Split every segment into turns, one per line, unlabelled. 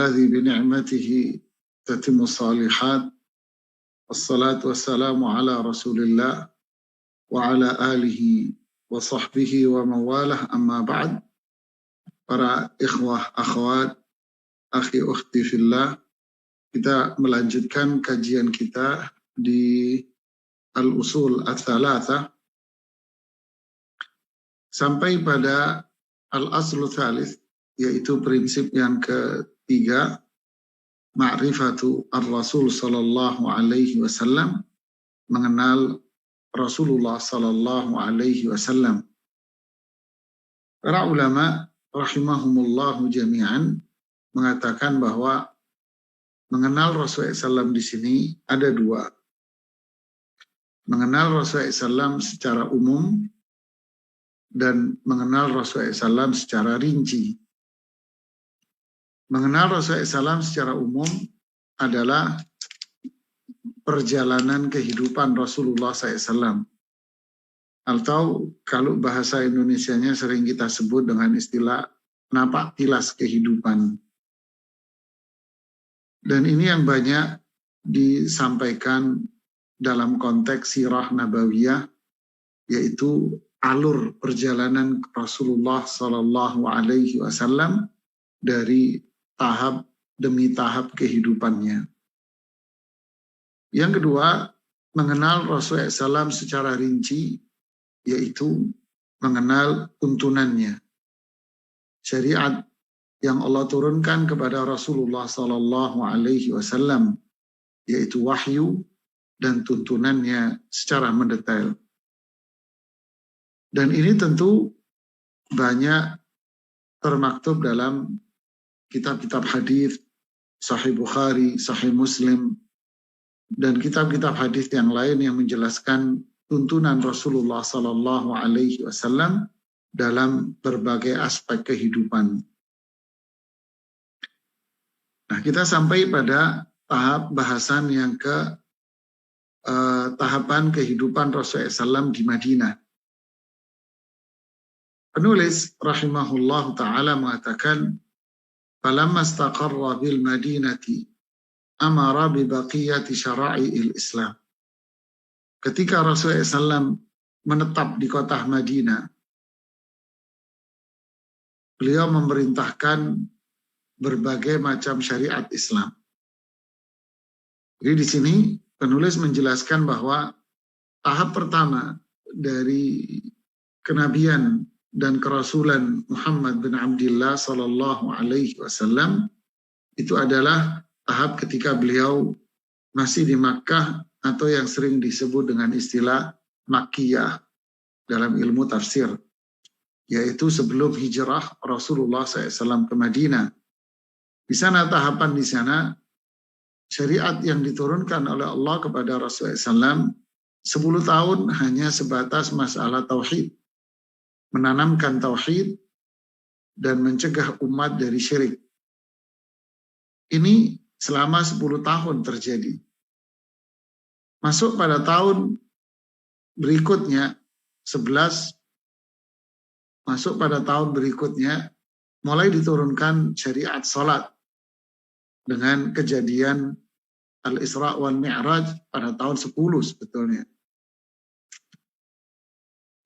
الذي بنعمته تتم الصالحات والصلاة والسلام على رسول الله وعلى آله وصحبه ومواله أما بعد. Para ikhwah, akhwat, akhi ukhti fillah, kita melanjutkan kajian kita di Al-Usul Ats-Tsalatsa sampai pada Al-Aslu Tsalits, yaitu prinsip yang ketiga, ma'rifatu ar-Rasul sallallahu alaihi wasallam, mengenal Rasulullah sallallahu alaihi wasallam. Para ulama rahimahumullahu jami'an mengatakan bahwa mengenal Rasulullah SAW di sini ada dua. Mengenal Rasulullah SAW secara umum dan mengenal Rasulullah SAW secara rinci. Mengenal Rasulullah SAW secara umum adalah perjalanan kehidupan Rasulullah SAW. Atau kalau bahasa Indonesianya sering kita sebut dengan istilah napak tilas kehidupan. Dan ini yang banyak disampaikan dalam konteks sirah nabawiyah, yaitu alur perjalanan Rasulullah Sallallahu Alaihi Wasallam dari tahap demi tahap kehidupannya. Yang kedua, mengenal Rasulullah SAW secara rinci, yaitu mengenal tuntunannya. Syariat yang Allah turunkan kepada Rasulullah Sallallahu Alaihi Wasallam, yaitu wahyu dan tuntunannya secara mendetail. Dan ini tentu banyak termaktub dalam kitab-kitab hadis, Sahih Bukhari, Sahih Muslim, dan kitab-kitab hadis yang lain yang menjelaskan tuntunan Rasulullah Sallallahu Alaihi Wasallam dalam berbagai aspek kehidupan. Nah, kita sampai pada tahap bahasan yang ke tahapan kehidupan Rasulullah SAW di Madinah. Penulis rahimahullah ta'ala mengatakan, falamma istaqarra bil madinati amara bi baqiyati syara'i'il Islam. Ketika Rasulullah SAW menetap di kota Madinah, beliau memerintahkan berbagai macam syariat Islam. Jadi di sini penulis menjelaskan bahwa tahap pertama dari kenabian dan kerasulan Muhammad bin Abdullah sallallahu alaihi wasallam itu adalah tahap ketika beliau masih di Makkah, atau yang sering disebut dengan istilah Makkiyah dalam ilmu tafsir, yaitu sebelum hijrah Rasulullah SAW ke Madinah. Di sana tahapan di sana syariat yang diturunkan oleh Allah kepada Rasulullah SAW 10 tahun hanya sebatas masalah tauhid, menanamkan tauhid dan mencegah umat dari syirik. Ini selama 10 tahun terjadi. Masuk pada tahun berikutnya 11, masuk pada tahun berikutnya mulai diturunkan syariat salat dengan kejadian Al-Isra wal Mi'raj pada tahun 10 sebetulnya.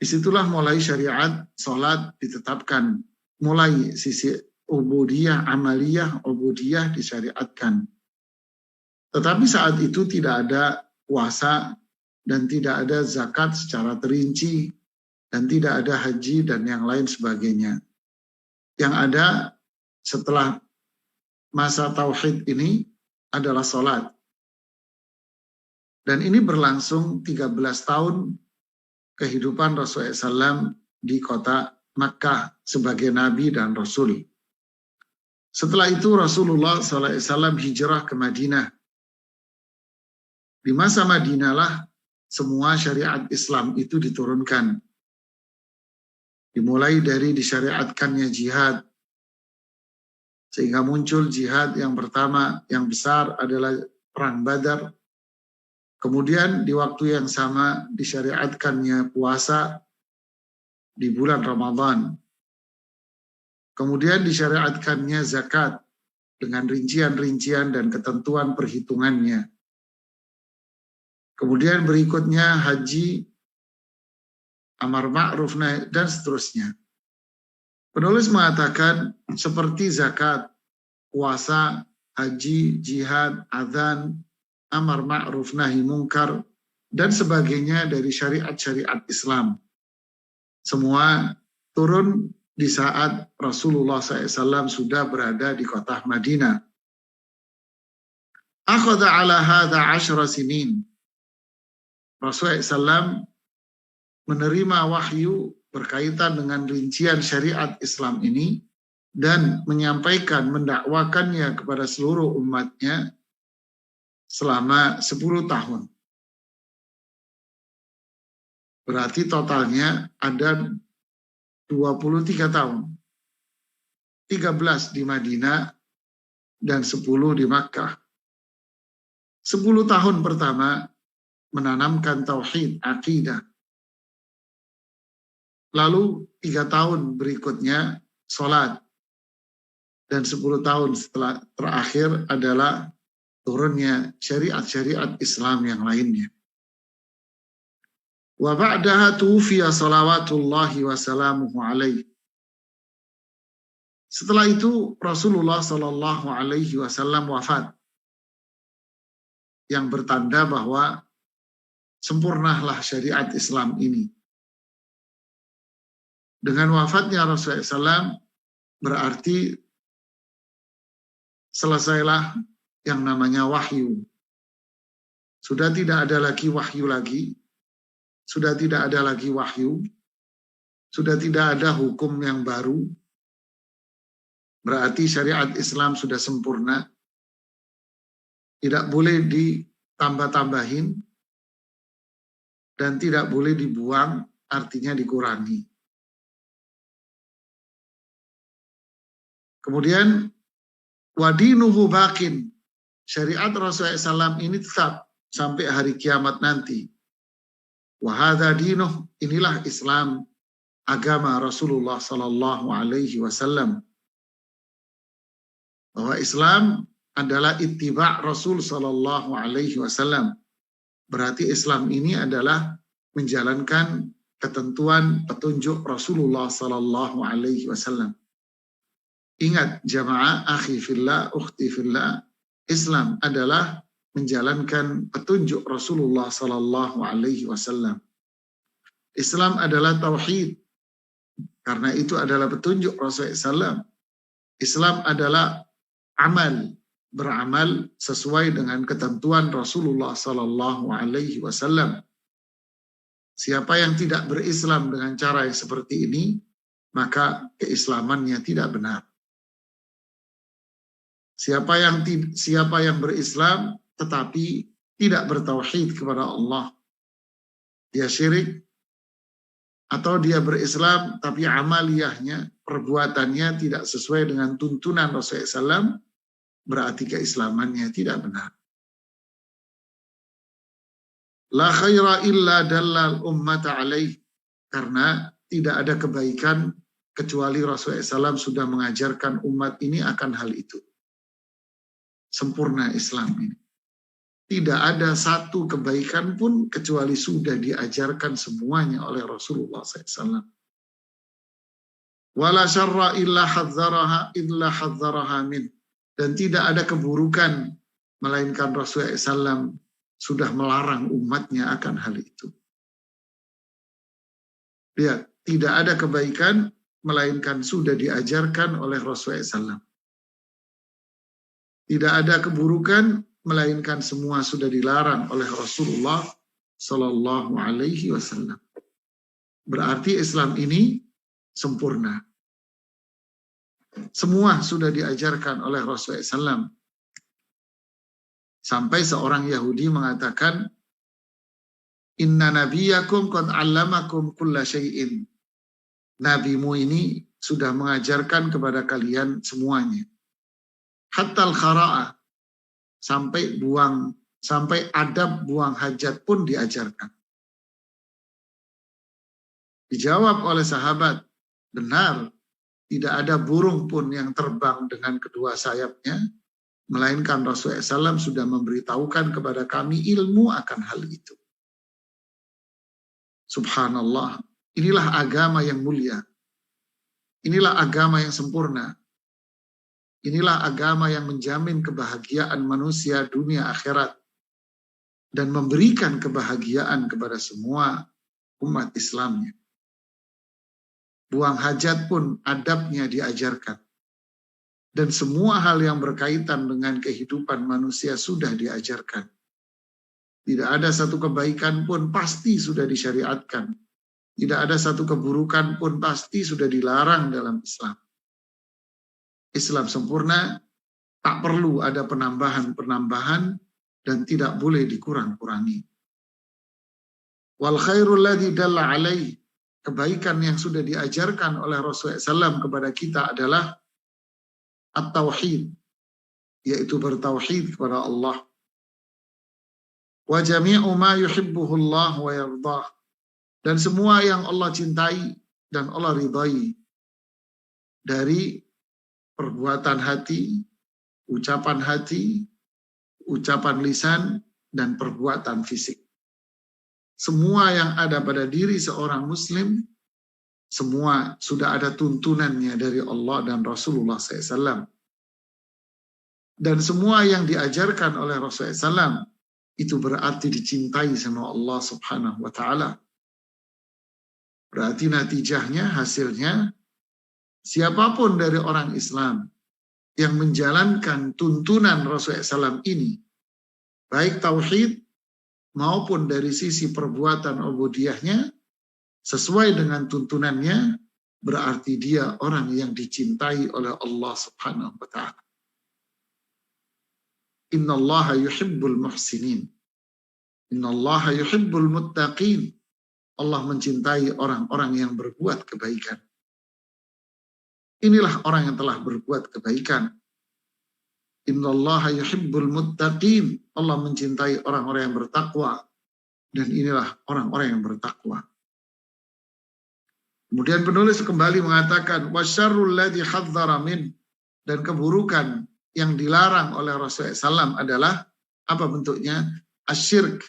Disitulah mulai syariat salat ditetapkan, mulai sisi ubudiyah, amaliyah, ubudiyah disyariatkan. Tetapi saat itu tidak ada puasa dan tidak ada zakat secara terinci dan tidak ada haji dan yang lain sebagainya. Yang ada setelah masa tauhid ini adalah salat. Dan ini berlangsung 13 tahun kehidupan Rasulullah SAW di kota Makkah sebagai Nabi dan Rasul. Setelah itu Rasulullah SAW hijrah ke Madinah. Di masa Madinah lah semua syariat Islam itu diturunkan. Dimulai dari disyariatkannya jihad, sehingga muncul jihad yang pertama, yang besar adalah Perang Badar. Kemudian di waktu yang sama disyariatkannya puasa di bulan Ramadan. Kemudian disyariatkannya zakat dengan rincian-rincian dan ketentuan perhitungannya. Kemudian berikutnya haji, amar ma'ruf nahi, dan seterusnya. Penulis mengatakan seperti zakat, puasa, haji, jihad, adzan, amar ma'ruf nahi mungkar, dan sebagainya dari syariat-syariat Islam. Semua turun di saat Rasulullah SAW sudah berada di kota Madinah. Akhadha ala hadha 10 sinin. Rasulullah SAW menerima wahyu berkaitan dengan rincian syariat Islam ini dan menyampaikan, mendakwakannya kepada seluruh umatnya selama 10 tahun. Berarti totalnya ada 23 tahun. 13 di Madinah dan 10 di Makkah. 10 tahun pertama menanamkan tauhid, akidah. Lalu 3 tahun berikutnya sholat. Dan 10 tahun setelah terakhir adalah turunnya syariat-syariat Islam yang lainnya. Wa ba'daha tuwfiya salawatullahi wa salamuhu alaihi. Setelah itu Rasulullah sallallahu alaihi wasallam wafat. Yang bertanda bahwa sempurnalah syariat Islam ini. Dengan wafatnya Rasulullah SAW berarti selesailah yang namanya wahyu. Sudah tidak ada lagi wahyu lagi. Sudah tidak ada lagi wahyu. Sudah tidak ada hukum yang baru. Berarti syariat Islam sudah sempurna. Tidak boleh ditambah-tambahin. Dan tidak boleh dibuang, artinya dikurangi. Kemudian wadinuhu bakin. Syariat Rasulullah SAW ini tetap sampai hari kiamat nanti. Wahada dinuh, inilah Islam, agama Rasulullah Sallallahu Alaihi Wasallam. Bahwa Islam adalah ittiba' Rasul Sallallahu Alaihi Wasallam. Berarti Islam ini adalah menjalankan ketentuan petunjuk Rasulullah Sallallahu Alaihi Wasallam. Ingat jamaah, akhi fillah, ukhti fillah, Islam adalah menjalankan petunjuk Rasulullah Sallallahu Alaihi Wasallam. Islam adalah tauhid, karena itu adalah petunjuk Rasulullah SAW. Islam adalah amal, beramal sesuai dengan ketentuan Rasulullah Sallallahu Alaihi Wasallam. Siapa yang tidak berislam dengan cara yang seperti ini, maka keislamannya tidak benar. Siapa yang berislam tetapi tidak bertauhid kepada Allah, dia syirik. Atau dia berislam tapi amaliyahnya, perbuatannya tidak sesuai dengan tuntunan Rasulullah SAW, berarti keislamannya tidak benar. La khaira illa dallal ummata alaih. Karena tidak ada kebaikan kecuali Rasulullah SAW sudah mengajarkan umat ini akan hal itu. Sempurna Islam ini. Tidak ada satu kebaikan pun kecuali sudah diajarkan semuanya oleh Rasulullah SAW. Wala syarra illa hadzaraha min. Dan tidak ada keburukan melainkan Rasulullah SAW sudah melarang umatnya akan hal itu. Lihat, tidak ada kebaikan melainkan sudah diajarkan oleh Rasulullah SAW. Tidak ada keburukan melainkan semua sudah dilarang oleh Rasulullah Sallallahu Alaihi Wasallam. Berarti Islam ini sempurna. Semua sudah diajarkan oleh Rasulullah SAW. Sampai seorang Yahudi mengatakan, Inna nabiyakum qad allamakum kulla syai'in. Nabimu ini sudah mengajarkan kepada kalian semuanya. Hatta al-khara'ah. Sampai adab buang hajat pun diajarkan. Dijawab oleh sahabat, benar, Tidak ada burung pun yang terbang dengan kedua sayapnya, melainkan Rasulullah SAW sudah memberitahukan kepada kami ilmu akan hal itu. Subhanallah, inilah agama yang mulia. Inilah agama yang sempurna. Inilah agama yang menjamin kebahagiaan manusia dunia akhirat dan memberikan kebahagiaan kepada semua umat Islamnya. Buang hajat pun adabnya diajarkan. Dan semua hal yang berkaitan dengan kehidupan manusia sudah diajarkan. Tidak ada satu kebaikan pun pasti sudah disyariatkan. Tidak ada satu keburukan pun pasti sudah dilarang dalam Islam. Islam sempurna, tak perlu ada penambahan-penambahan dan tidak boleh dikurang-kurangi. Wal khairul ladzi dalla alaih, kebaikan yang sudah diajarkan oleh Rasulullah SAW kepada kita adalah at-tauhid, yaitu bertauhid kepada Allah. Wa jami'u ma yuhibbuhullah wa yardah, dan semua yang Allah cintai dan Allah ridai dari perbuatan hati, ucapan lisan, dan perbuatan fisik. Semua yang ada pada diri seorang muslim, semua sudah ada tuntunannya dari Allah dan Rasulullah SAW. Dan semua yang diajarkan oleh Rasulullah SAW, itu berarti dicintai sama Allah Subhanahu wa Ta'ala. Berarti natijahnya, hasilnya, siapapun dari orang Islam yang menjalankan tuntunan Rasulullah SAW ini, baik tauhid maupun dari sisi perbuatan ubudiyahnya, sesuai dengan tuntunannya, berarti dia orang yang dicintai oleh Allah Subhanahu wa Ta'ala. Innallaha yuhibbul muhsinin. Innallaha yuhibbul muttaqin. Allah mencintai orang-orang yang berbuat kebaikan. Inilah orang yang telah berbuat kebaikan. Innallaha yuhibbul muttaqin. Allah mencintai orang-orang yang bertakwa. Dan inilah orang-orang yang bertakwa. Kemudian penulis kembali mengatakan, wasyarrul ladzi hadzara min, dan keburukan yang dilarang oleh Rasulullah SAW adalah apa bentuknya? Asyirk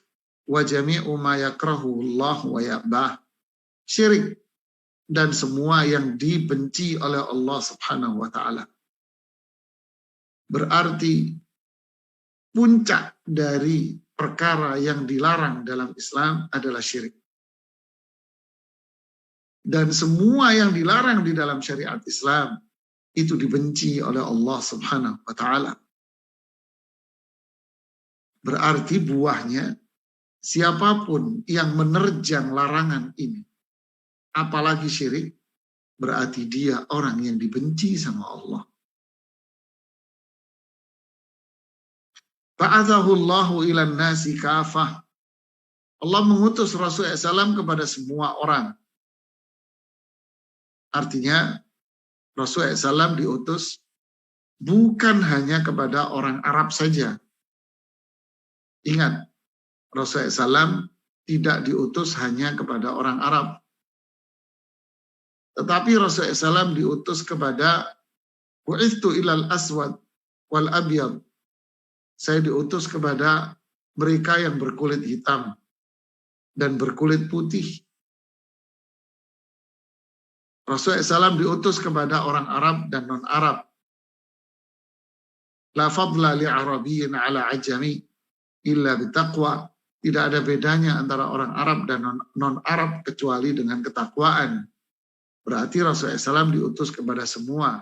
wa jami'u ma yakrahu Allah wa ya'bah. Syirik dan semua yang dibenci oleh Allah Subhanahu wa Ta'ala. Berarti puncak dari perkara yang dilarang dalam Islam adalah syirik. Dan semua yang dilarang di dalam syariat Islam itu dibenci oleh Allah Subhanahu wa Ta'ala. Berarti buahnya, siapapun yang menerjang larangan ini, apalagi syirik, berarti dia orang yang dibenci sama Allah. Ba'athahu Allahu ilan nasi kafah. Allah mengutus Rasulullah SAW kepada semua orang. Artinya, Rasulullah SAW diutus bukan hanya kepada orang Arab saja. Ingat, Rasulullah SAW tidak diutus hanya kepada orang Arab. Tetapi Rasulullah SAW diutus kepada bu'ithtu ilal aswad wal abyad. Saya diutus kepada mereka yang berkulit hitam dan berkulit putih. Rasulullah SAW diutus kepada orang Arab dan non-Arab. La fadla li'arabiyyin ala ajami illa bitaqwa. Tidak ada bedanya antara orang Arab dan non-Arab kecuali dengan ketakwaan. Berarti Rasulullah SAW diutus kepada semua.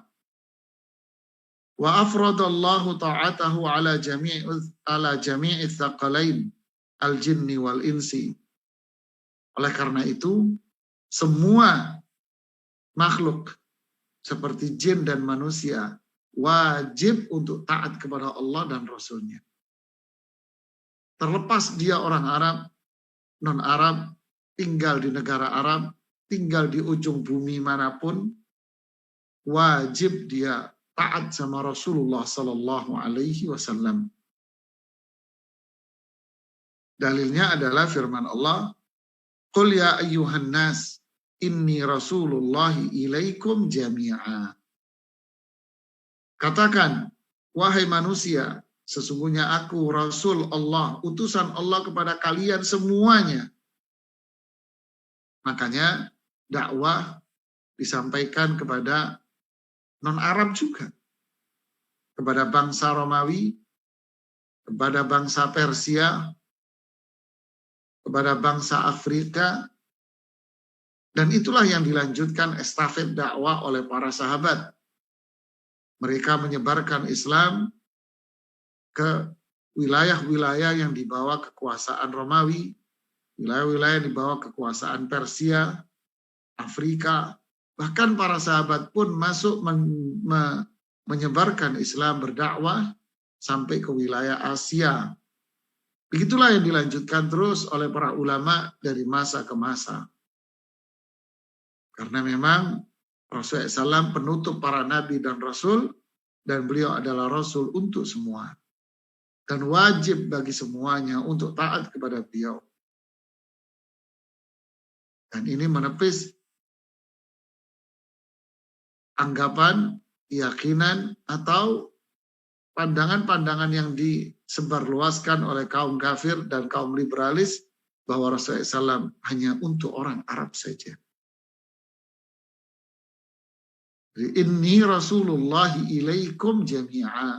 Wa afradallahu ta'atahu ala jami'i tsaqalain al-jinni wal insi. Oleh karena itu, semua makhluk seperti jin dan manusia wajib untuk taat kepada Allah dan Rasulnya. Terlepas dia orang Arab, non-Arab, tinggal di negara Arab, tinggal di ujung bumi manapun, wajib dia taat sama Rasulullah Sallallahu Alaihi Wasallam. Dalilnya adalah firman Allah, Qul ya ayyuhan nas, inni rasulullahi ilaikum jami'a. Katakan, wahai manusia, sesungguhnya aku Rasul Allah, utusan Allah kepada kalian semuanya. Makanya dakwah disampaikan kepada non-Arab juga. Kepada bangsa Romawi, kepada bangsa Persia, kepada bangsa Afrika. Dan itulah yang dilanjutkan estafet dakwah oleh para sahabat. Mereka menyebarkan Islam ke wilayah-wilayah yang dibawa kekuasaan Romawi, wilayah-wilayah yang dibawa kekuasaan Persia, Afrika. Bahkan para sahabat pun masuk menyebarkan Islam, berdakwah sampai ke wilayah Asia. Begitulah yang dilanjutkan terus oleh para ulama dari masa ke masa. Karena memang Rasulullah SAW penutup para nabi dan rasul, dan beliau adalah rasul untuk semua. Dan wajib bagi semuanya untuk taat kepada beliau. Dan ini menepis anggapan, keyakinan, atau pandangan-pandangan yang disebarluaskan oleh kaum kafir dan kaum liberalis bahwa Rasulullah SAW hanya untuk orang Arab saja. Inni rasulullahi ilaikum jami'a.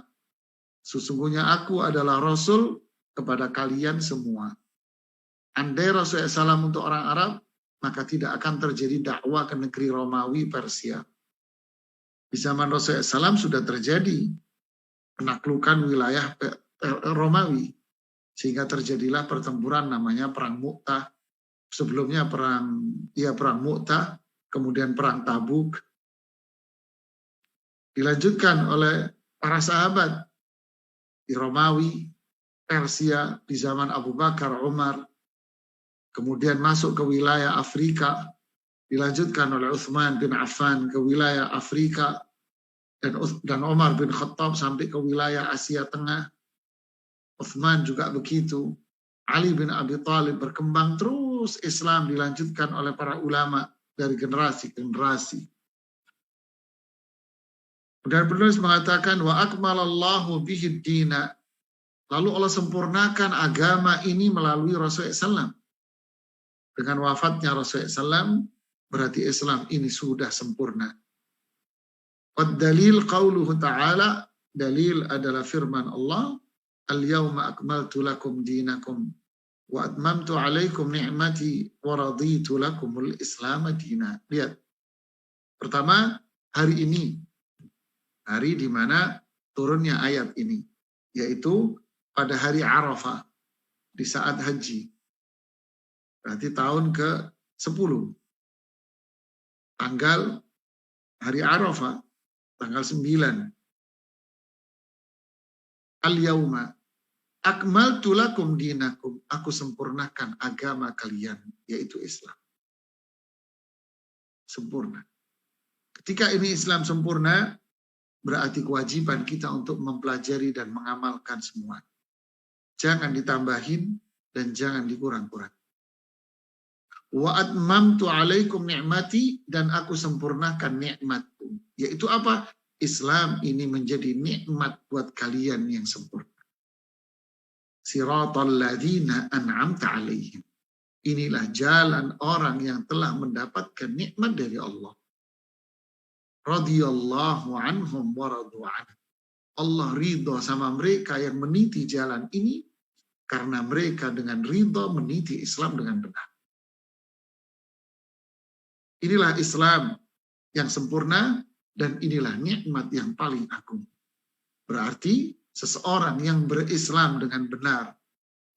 Sesungguhnya aku adalah Rasul kepada kalian semua. Andai Rasulullah SAW untuk orang Arab, maka tidak akan terjadi dakwah ke negeri Romawi, Persia. Di zaman Rasulullah SAW sudah terjadi penaklukan wilayah Romawi. Sehingga terjadilah pertempuran namanya Perang Mu'tah. Sebelumnya Perang Mu'tah, kemudian Perang Tabuk. Dilanjutkan oleh para sahabat di Romawi, Persia, di zaman Abu Bakar, Umar. Kemudian masuk ke wilayah Afrika. Dilanjutkan oleh Utsman bin Affan ke wilayah Afrika. Dan Umar bin Khattab sampai ke wilayah Asia Tengah. Utsman juga begitu. Ali bin Abi Thalib berkembang terus. Islam dilanjutkan oleh para ulama dari generasi ke generasi. Dan penulis mengatakan wa akmalallahu bihi dina. Lalu Allah sempurnakan agama ini melalui Rasulullah SAW. Dengan wafatnya Rasulullah SAW berarti Islam ini sudah sempurna. Wad dalil qauluhu ta'ala, dalil adalah firman Allah, al-yawma akmaltu lakum dinakum wa atmamtu alaikum ni'mati wa raditu lakumul islam dina. Lihat. Pertama, hari ini. Hari di mana turunnya ayat ini, yaitu pada hari Arafah, di saat haji. Berarti tahun ke-10. Tanggal hari Arafah, tanggal 9. Al-yawma akmaltu lakum dinakum, aku sempurnakan agama kalian, yaitu Islam. Sempurna. Ketika ini Islam sempurna, berarti kewajiban kita untuk mempelajari dan mengamalkan semua. Jangan ditambahin dan jangan dikurang-kurang. Wa atmamtu alaikum ni'mati, dan aku sempurnakan nikmatku. Yaitu apa? Islam ini menjadi nikmat buat kalian yang sempurna. Siratal ladzina an'amta alaihim. Inilah jalan orang yang telah mendapatkan nikmat dari Allah. Radhiyallahu anhum wa radu anhu. Allah ridho sama mereka yang meniti jalan ini karena mereka dengan ridho meniti Islam dengan benar. Inilah Islam yang sempurna dan inilah nikmat yang paling agung. Berarti seseorang yang berislam dengan benar,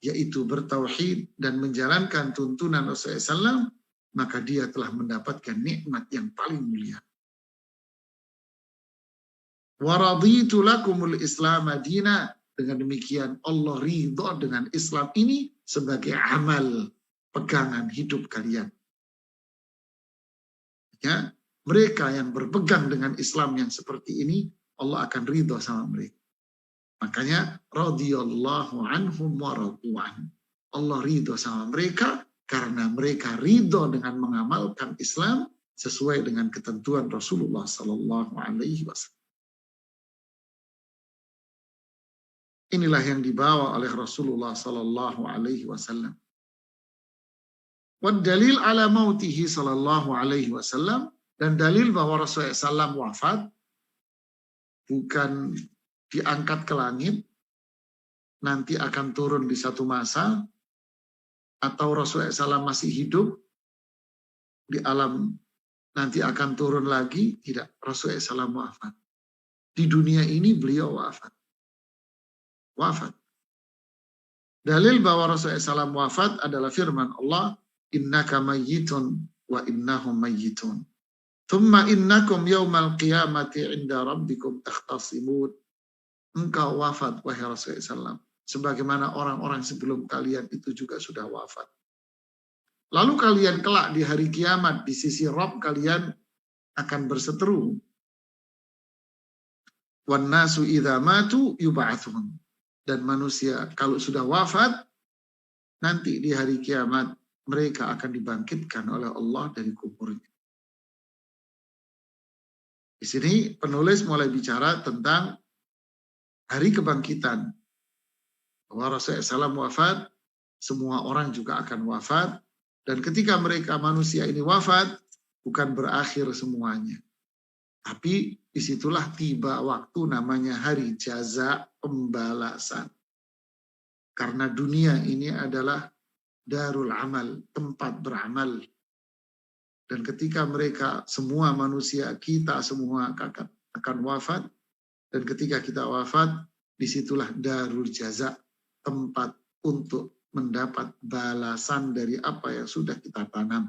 yaitu bertauhid dan menjalankan tuntunan Rasulullah SAW, maka dia telah mendapatkan nikmat yang paling mulia. Waraditu lakumul Islam madina. Dengan demikian Allah ridho dengan Islam ini sebagai amal pegangan hidup kalian. Ya, mereka yang berpegang dengan Islam yang seperti ini, Allah akan ridho sama mereka. Makanya radhiyallahu anhum wa radu anhu. Allah ridho sama mereka karena mereka ridho dengan mengamalkan Islam sesuai dengan ketentuan Rasulullah Sallallahu Alaihi Wasallam. Inilah yang dibawa oleh Rasulullah Sallallahu Alaihi Wasallam. Wad dalil ala mautihi Sallallahu Alaihi Wasallam, dan dalil bahwa Rasulullah SAW wafat bukan diangkat ke langit, nanti akan turun di satu masa, atau Rasulullah SAW masih hidup di alam nanti akan turun lagi. Tidak, Rasulullah SAW wafat. Di dunia ini beliau wafat. Dalil bahwa Rasulullah SAW wafat adalah firman Allah, innaka mayyitun wa innahum mayyitun. Thumma innakum yawmal qiyamati inda rabbikum takhtasimun. Engkau wafat, wahai Rasulullah SAW. Sebagaimana orang-orang sebelum kalian itu juga sudah wafat. Lalu kalian kelak di hari kiamat di sisi Rabb kalian akan berseteru. Wan nasu idza matu yub'atsun. Dan manusia kalau sudah wafat, nanti di hari kiamat mereka akan dibangkitkan oleh Allah dari kuburnya. Di sini penulis mulai bicara tentang hari kebangkitan. Bahwa Rasulullah SAW wafat, semua orang juga akan wafat. Dan ketika mereka manusia ini wafat, bukan berakhir semuanya. Tapi disitulah tiba waktu namanya hari jaza, pembalasan. Karena dunia ini adalah darul amal, tempat beramal. Dan ketika mereka, semua manusia, kita semua akan wafat. Dan ketika kita wafat, disitulah darul jaza, tempat untuk mendapat balasan dari apa yang sudah kita tanam.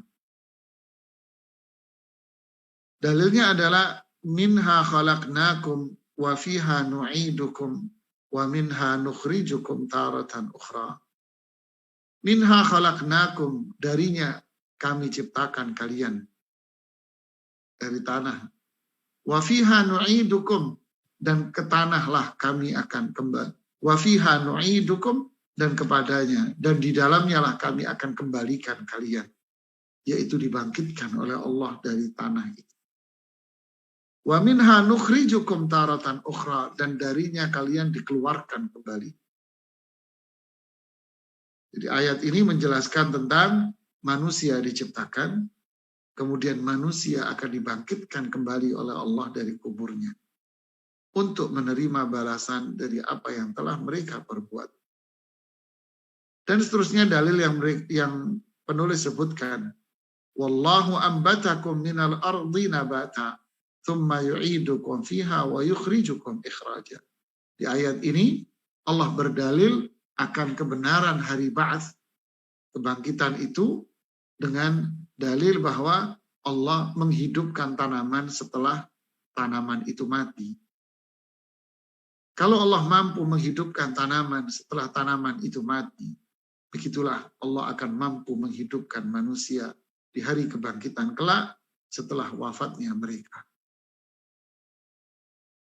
Dalilnya adalah minha khalaqnakum wa fiha nu'idukum wa minha nukhrijukum taratan ukhra. Minha khalaqnakum, darinya kami ciptakan kalian dari tanah. Wa fiha nu'idukum, dan ke tanahlah kami akan kembali. Wa fiha nu'idukum, dan kepadanya, dan di dalamnya lah kami akan kembalikan kalian, yaitu dibangkitkan oleh Allah dari tanah itu. Wa minha nukhrijukum taratan ukhra, dan darinya kalian dikeluarkan kembali. Jadi ayat ini menjelaskan tentang manusia diciptakan, kemudian manusia akan dibangkitkan kembali oleh Allah dari kuburnya untuk menerima balasan dari apa yang telah mereka perbuat. Dan seterusnya dalil yang penulis sebutkan, wallahu ambatakum minal ardi nabata thumma yu'idukum fiha wa yukhrijukum ikhraja. Di ayat ini Allah berdalil akan kebenaran hari ba'ats, kebangkitan itu, dengan dalil bahwa Allah menghidupkan tanaman setelah tanaman itu mati. Kalau Allah mampu menghidupkan tanaman setelah tanaman itu mati, begitulah Allah akan mampu menghidupkan manusia di hari kebangkitan kelak setelah wafatnya mereka.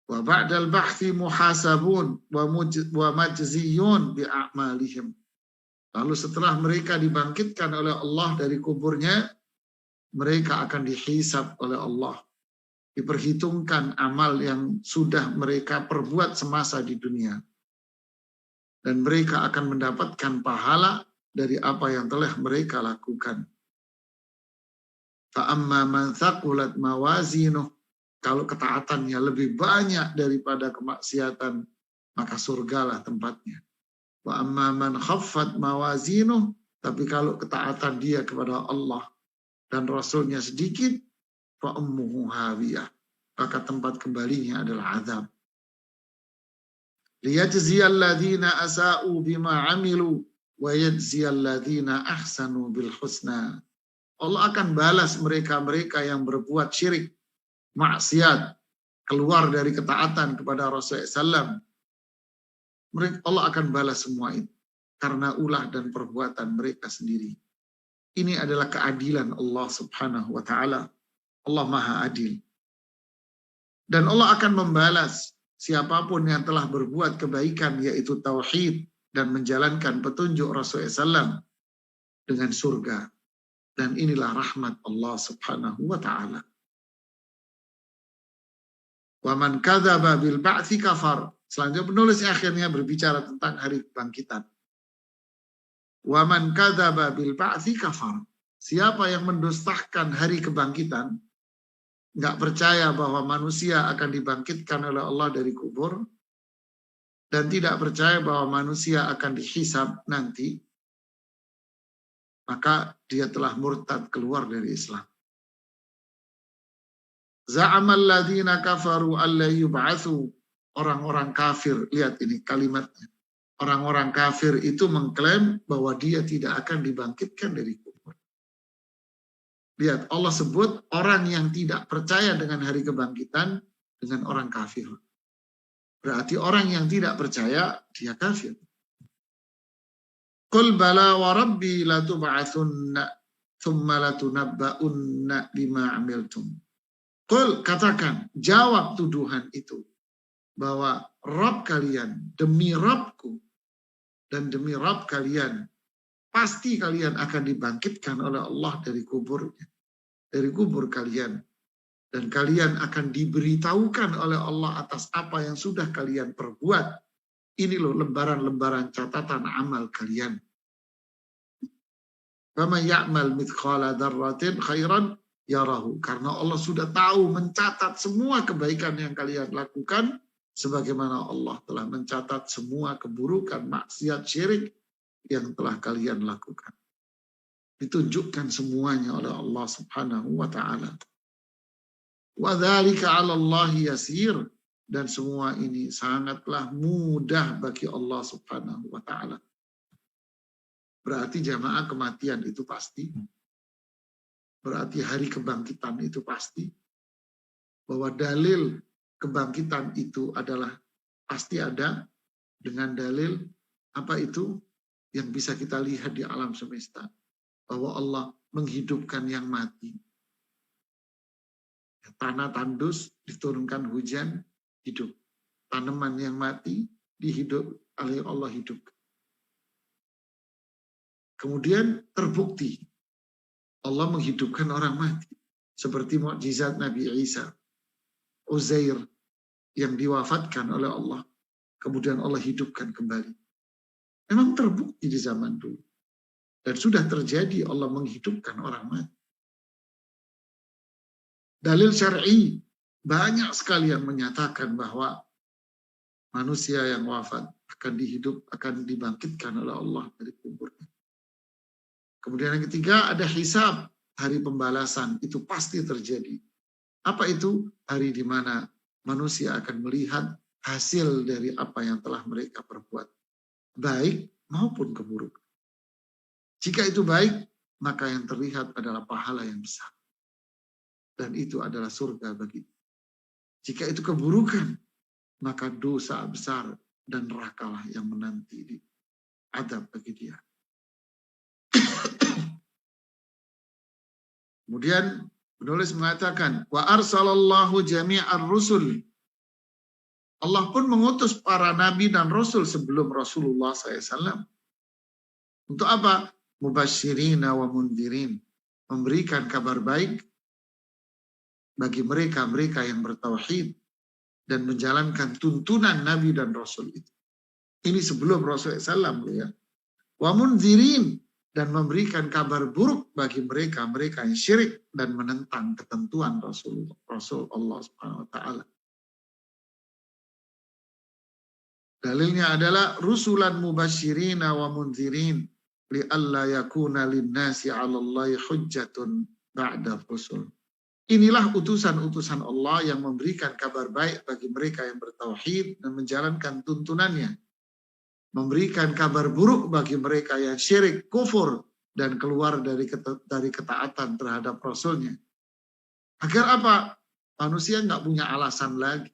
Wa ba'dal ba'thi muhasabun wa majziyun bi a'malihim. Lalu setelah mereka dibangkitkan oleh Allah dari kuburnya, mereka akan dihisab oleh Allah. Diperhitungkan amal yang sudah mereka perbuat semasa di dunia. Dan mereka akan mendapatkan pahala dari apa yang telah mereka lakukan. Fa'amma man thaqulat mawazinuh, kalau ketaatannya lebih banyak daripada kemaksiatan, maka surgalah tempatnya. Wa amma man khaffat mawazinuh, tapi kalau ketaatan dia kepada Allah dan Rasulnya sedikit, fa ummuhu hawiyah, maka tempat kembalinya adalah azab. Liyajziyal ladzina asa'u bima 'amilu wa yajziyal ladzina ahsanu bil husna. Allah akan balas mereka-mereka yang berbuat syirik, maksiat, keluar dari ketaatan kepada Rasulullah SAW. Allah akan balas semua itu karena ulah dan perbuatan mereka sendiri. Ini adalah keadilan Allah Subhanahu wa taala. Allah Maha Adil. Dan Allah akan membalas siapapun yang telah berbuat kebaikan, yaitu tauhid dan menjalankan petunjuk Rasulullah SAW. dengan surga. Dan inilah rahmat Allah subhanahu wa ta'ala. Wa man kadzaba bil ba'tsi kafar. Selanjutnya penulis akhirnya berbicara tentang hari kebangkitan. Wa man kadzaba bil ba'tsi kafar. Siapa yang mendustakan hari kebangkitan, nggak percaya bahwa manusia akan dibangkitkan oleh Allah dari kubur, dan tidak percaya bahwa manusia akan dihisab nanti, maka dia telah murtad keluar dari Islam. Za'amal ladzina kafaru alla yub'atsu. Orang-orang kafir, lihat ini kalimatnya. Orang-orang kafir itu mengklaim bahwa dia tidak akan dibangkitkan dari kubur. Lihat, Allah sebut orang yang tidak percaya dengan hari kebangkitan dengan orang kafir. Berarti orang yang tidak percaya, dia kafir. Qul bala wa rabbi latub'atsunna thumma latunabba'unna bima 'amiltum. Qul, katakan, jawab tuduhan itu, bahwa Rabb kalian, demi Rabbku dan demi Rabb kalian, pasti kalian akan dibangkitkan oleh Allah dari kuburnya, dari kubur kalian, dan kalian akan diberitahukan oleh Allah atas apa yang sudah kalian perbuat. Ini loh lembaran-lembaran catatan amal kalian. Faman ya'mal mithqala dzarratin khairan yarahu. Karena Allah sudah tahu, mencatat semua kebaikan yang kalian lakukan, sebagaimana Allah telah mencatat semua keburukan, maksiat, syirik yang telah kalian lakukan. Ditunjukkan semuanya oleh Allah subhanahu wa ta'ala. Wa dzalika 'ala Allah yasir. Dan semua ini sangatlah mudah bagi Allah subhanahu wa ta'ala. Berarti jamaah kematian itu pasti. Berarti hari kebangkitan itu pasti. Bahwa dalil kebangkitan itu adalah pasti ada dengan dalil apa itu yang bisa kita lihat di alam semesta, bahwa Allah menghidupkan yang mati. Tanah tandus diturunkan hujan, hidup. Tanaman yang mati dihidup oleh Allah, hidup. Kemudian terbukti Allah menghidupkan orang mati, seperti mukjizat Nabi Isa, Uzair yang diwafatkan oleh Allah, kemudian Allah hidupkan kembali. Memang terbukti di zaman dulu. Dan sudah terjadi Allah menghidupkan orang mati. Dalil syar'i banyak sekali yang menyatakan bahwa manusia yang wafat akan dibangkitkan oleh Allah dari kuburnya. Kemudian yang ketiga ada hisab, hari pembalasan, itu pasti terjadi. Apa itu? Hari di mana manusia akan melihat hasil dari apa yang telah mereka perbuat, baik maupun keburukan. Jika itu baik, maka yang terlihat adalah pahala yang besar. Dan itu adalah surga baginya. Jika itu keburukan, maka dosa besar dan nerakalah yang menanti di adab bagi dia. Kemudian penulis mengatakan, wa arsalallahu jami'ar rusul. Allah pun mengutus para nabi dan rasul sebelum Rasulullah SAW. Untuk apa? Mubasyirina wa mundirin. Memberikan kabar baik bagi mereka yang bertauhid dan menjalankan tuntunan nabi dan rasul itu. Ini sebelum Rasulullah SAW ya. Wa mundirin, dan memberikan kabar buruk bagi mereka yang syirik dan menentang ketentuan Rasul Allah Subhanahu wa taala. Dalilnya adalah rusulan mubasyirina wa mundzirin li alla yakuna lin-nasi 'ala Allahi hujjatun ba'da rusul. Inilah utusan-utusan Allah yang memberikan kabar baik bagi mereka yang bertauhid dan menjalankan tuntunannya. Memberikan kabar buruk bagi mereka yang syirik, kufur, dan keluar dari ketaatan terhadap Rasulnya. Agar apa? Manusia nggak punya alasan lagi.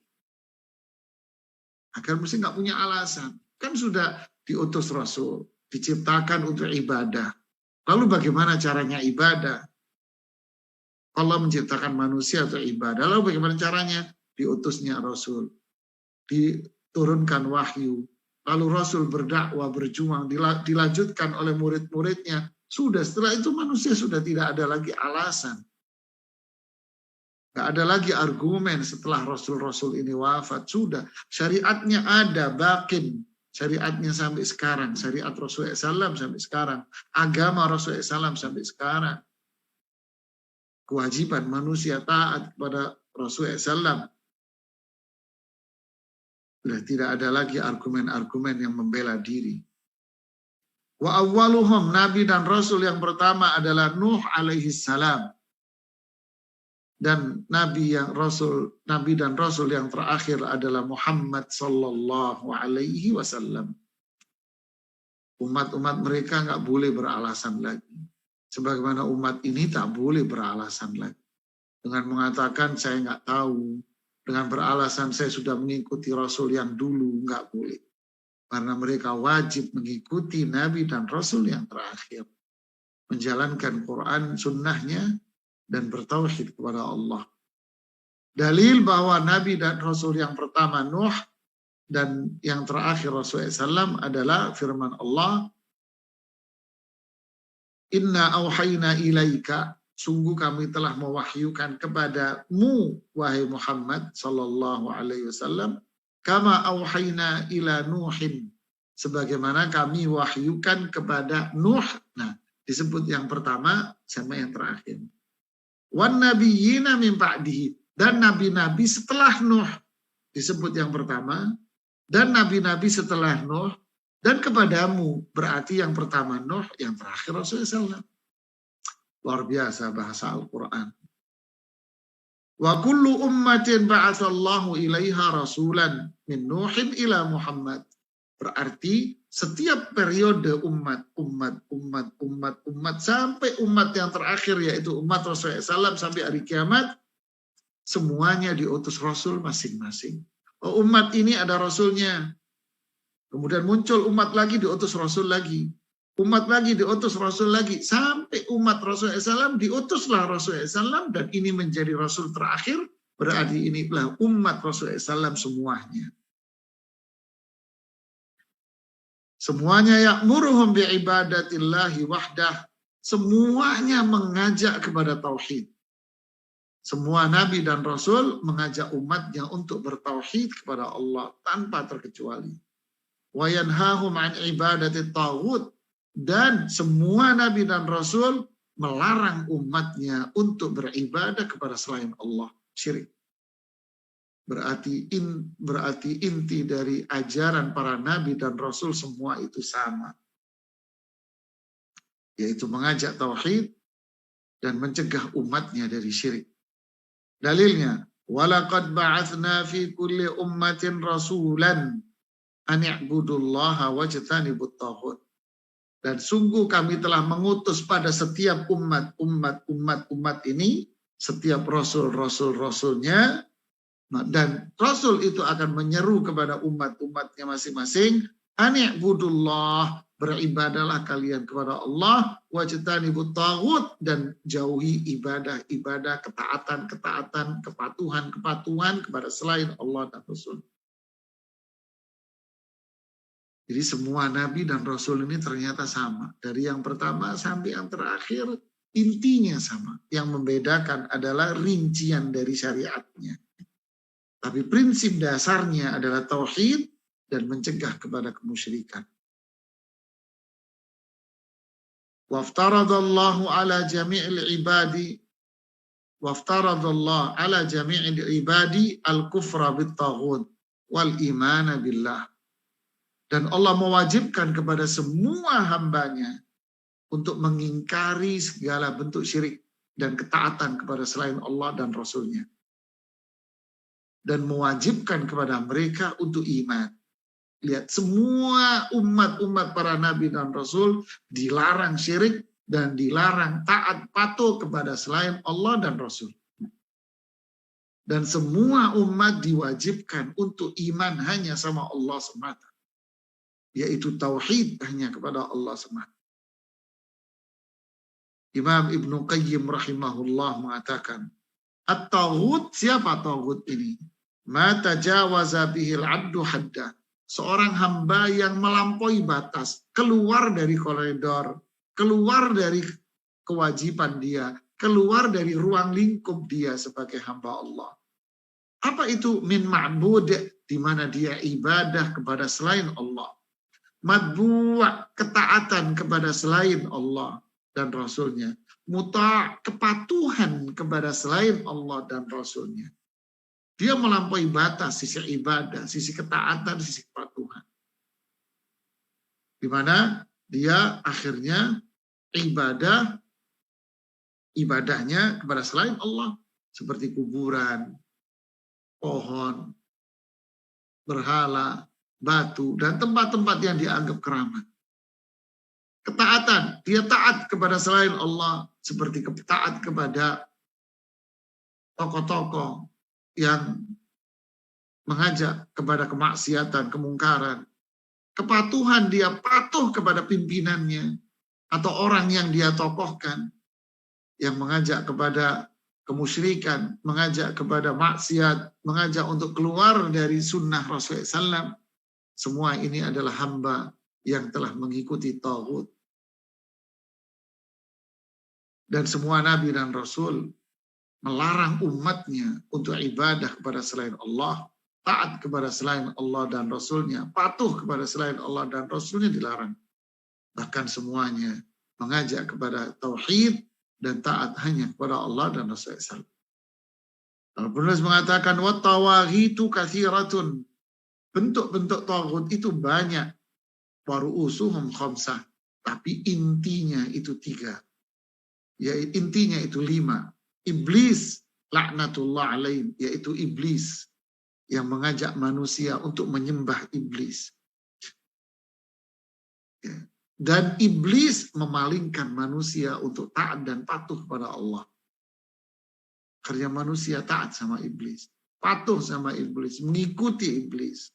Agar mesti nggak punya alasan. Kan sudah diutus Rasul, diciptakan untuk ibadah. Lalu bagaimana caranya ibadah? Allah menciptakan manusia untuk ibadah. Lalu bagaimana caranya? Diutusnya Rasul. Diturunkan wahyu. Lalu Rasul berdakwah, berjuang, dilanjutkan oleh murid-muridnya Sudah, setelah itu manusia sudah tidak ada lagi alasan. Gak ada lagi argumen setelah Rasul-Rasul ini wafat. Sudah, syariatnya ada, bakin. Syariatnya sampai sekarang. Syariat Rasulullah SAW sampai sekarang. Agama Rasulullah SAW sampai sekarang. Kewajiban manusia taat kepada Rasulullah SAW. Sudah tidak ada lagi argumen-argumen yang membela diri. Wa awwaluhum, Nabi dan Rasul yang pertama adalah Nuh alaihi salam. Dan Nabi dan Rasul yang terakhir adalah Muhammad sallallahu alaihi wasallam. Umat-umat mereka nggak boleh beralasan lagi. Sebagaimana umat ini tak boleh beralasan lagi. Dengan mengatakan saya nggak tahu. Dengan beralasan saya sudah mengikuti Rasul yang dulu, nggak boleh. Karena mereka wajib mengikuti Nabi dan Rasul yang terakhir. Menjalankan Quran, sunnahnya, dan bertauhid kepada Allah. Dalil bahwa Nabi dan Rasul yang pertama Nuh dan yang terakhir Rasulullah SAW adalah firman Allah, Inna auhayna ilaika, sungguh kami telah mewahyukan kepadamu, wahai Muhammad sallallahu alaihi wasallam, kama auhayna ila Nuhin, sebagaimana kami wahyukan kepada Nuh. Nah, disebut yang pertama sama yang terakhir. Wan nabiyyina min ba'dihi, dan nabi-nabi setelah Nuh, disebut yang pertama, dan nabi-nabi setelah Nuh, dan kepadamu, berarti yang pertama Nuh, yang terakhir Rasulullah SAW. Luar biasa bahasa Al-Quran. Wa kullu ummatin ba'atsallahu ilaiha rasulan min Nuhin ila Muhammad. Berarti setiap periode umat sampai umat yang terakhir yaitu umat Rasulullah SAW sampai hari kiamat, semuanya diutus Rasul masing-masing. Oh, umat ini ada Rasulnya. Kemudian muncul umat lagi diutus Rasul lagi. Umat lagi diutus Rasul lagi. Sampai umat Rasulullah SAW diutuslah Rasulullah SAW dan ini menjadi Rasul terakhir. Berarti inilah umat Rasulullah SAW semuanya. Semuanya ya'muruhum bi'ibadatillahi wahdah. Semuanya mengajak kepada tauhid. Semua nabi dan rasul mengajak umatnya untuk bertauhid kepada Allah tanpa terkecuali. Wa yanhahum an ibadatit taghut, dan semua nabi dan rasul melarang umatnya untuk beribadah kepada selain Allah, syirik. Berarti inti dari ajaran para nabi dan rasul semua itu sama, yaitu mengajak tauhid dan mencegah umatnya dari syirik. Dalilnya, walaqad ba'atsna fi kulli ummatin rasulan an i'budullaha wajtanibut taghut. Dan sungguh kami telah mengutus pada setiap umat ini, setiap rasulnya, dan rasul itu akan menyeru kepada umatnya masing-masing, an i'budullah, beribadahlah kalian kepada Allah, wajtanibut taghut, dan jauhi ibadah-ibadah, ketaatan-ketaatan, kepatuhan kepada selain Allah dan Rasul. Jadi semua nabi dan rasul ini ternyata sama. Dari yang pertama sampai yang terakhir intinya sama. Yang membedakan adalah rincian dari syariatnya. Tapi prinsip dasarnya adalah tauhid dan mencegah kepada kemusyrikan. Waftaradallahu ala jami'il ibadi al-kufra bit-taghut wal imana billah. Dan Allah mewajibkan kepada semua hambanya untuk mengingkari segala bentuk syirik dan ketaatan kepada selain Allah dan Rasulnya. Dan mewajibkan kepada mereka untuk iman. Lihat, semua umat para nabi dan rasul dilarang syirik dan dilarang taat patuh kepada selain Allah dan Rasul. Dan semua umat diwajibkan untuk iman hanya sama Allah semata. Yaitu tauhid hanya kepada Allah semata. Imam Ibnu Qayyim rahimahullah mengatakan, at-taghut, siapa taghut ini? Ma tajawaza bihil abdu hadda. Seorang hamba yang melampaui batas, keluar dari koridor keluar dari kewajiban dia, keluar dari ruang lingkup dia sebagai hamba Allah. Apa itu min ma'bud, di mana dia ibadah kepada selain Allah. Madbu' ketaatan kepada selain Allah dan Rasulnya. Muta' kepatuhan kepada selain Allah dan Rasulnya. Dia melampaui batas sisi ibadah, sisi ketaatan, sisi kepatuhan. Di mana dia akhirnya ibadahnya kepada selain Allah. Seperti kuburan, pohon, berhala, batu, dan tempat-tempat yang dianggap keramat. Ketaatan, dia taat kepada selain Allah. Seperti taat kepada tokoh-tokoh yang mengajak kepada kemaksiatan, kemungkaran. Kepatuhan, dia patuh kepada pimpinannya atau orang yang dia tokohkan, yang mengajak kepada kemusyrikan, mengajak kepada maksiat, mengajak untuk keluar dari sunnah Rasulullah SAW. Semua ini adalah hamba yang telah mengikuti tauhid. Dan semua nabi dan rasul melarang umatnya untuk ibadah kepada selain Allah, taat kepada selain Allah dan Rasulnya, patuh kepada selain Allah dan Rasulnya dilarang. Bahkan semuanya mengajak kepada tauhid dan taat hanya kepada Allah dan Rasulullah. Penulis mengatakan wattawaghitu katsiratun. Bentuk-bentuk tauhid itu banyak. Waru'usuhum khamsah. Tapi intinya itu 3. Ya, intinya itu 5. Iblis laknatullah alaih, yaitu iblis yang mengajak manusia untuk menyembah iblis. Ya. Dan iblis memalingkan manusia untuk taat dan patuh kepada Allah. Karena manusia taat sama iblis, patuh sama iblis, mengikuti iblis.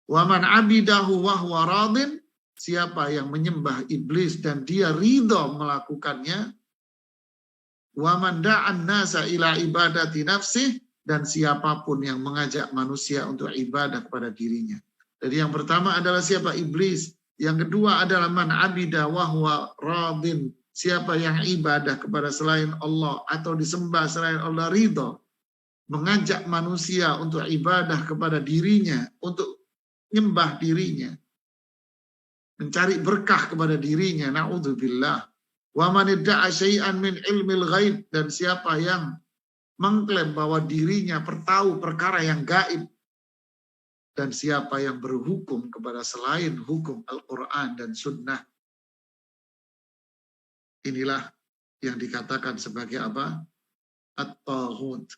Waman abidahu wahwa radin, siapa yang menyembah iblis dan dia ridho melakukannya. Waman da'an nasa ila ibadati nafsih, dan siapapun yang mengajak manusia untuk ibadah kepada dirinya. Jadi yang pertama adalah siapa? Iblis. Yang kedua adalah man abida wahwa radin, siapa yang ibadah kepada selain Allah atau disembah selain Allah ridho, mengajak manusia untuk ibadah kepada dirinya, untuk nyembah dirinya, mencari berkah kepada dirinya. Na'udzubillah. Wa man idda'a syai'an min ilmil ghaib, dan siapa yang mengklaim bahwa dirinya tahu perkara yang gaib, dan siapa yang berhukum kepada selain hukum Al-Quran dan Sunnah. Inilah yang dikatakan sebagai apa? At-Taghut.